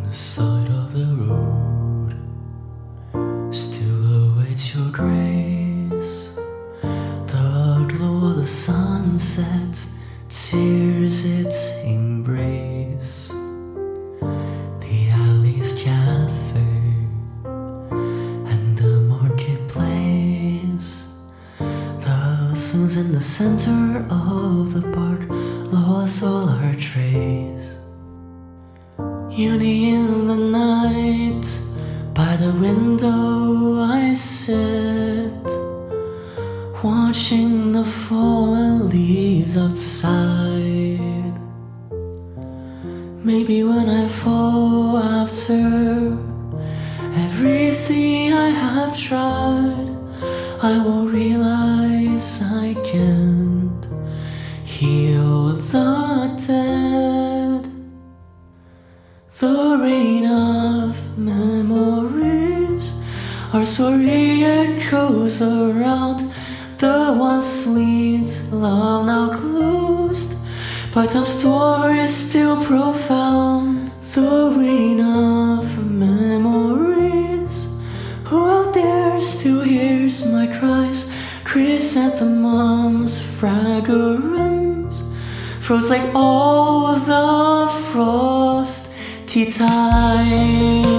the side of the road still awaits your grace. The glow of the sunset tears its embrace. The alley's cafe and the marketplace, the things in the center of the park lost all our trace. Yearning in the night, by the window I sit, watching the fallen leaves outside. Maybe when I fall after everything I have tried, I will realize I can't heal the dead. The rain of memories, our story echoes around. The once sweet love now closed, but time's story is still profound. The rain of memories, who out there still hears my cries? Chrysanthemum's fragrance froze like all the frosty times.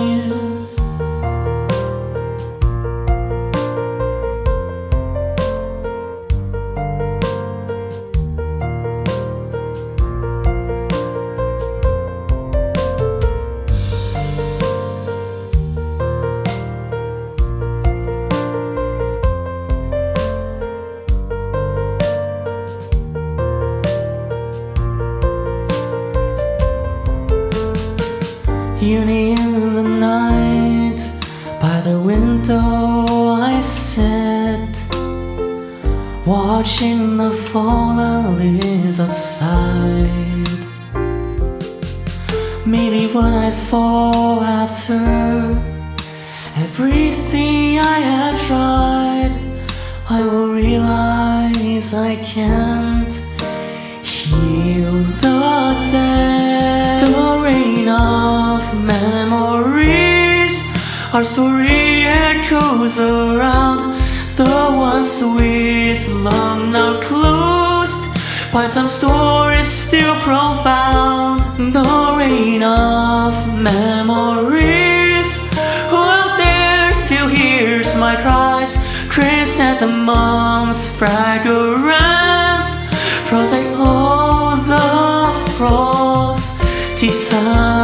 Yearning in the night, by the window I sit, watching the fallen leaves outside. Maybe when I fall after everything I have tried, I will realize I can't heal the dead. The rain of memories, our story echoes around. The once sweet love now closed, but time's story is still profound. The rain of memories, who out there still hears my cries? Chrysanthemum's fragrance froze like all the frosty times.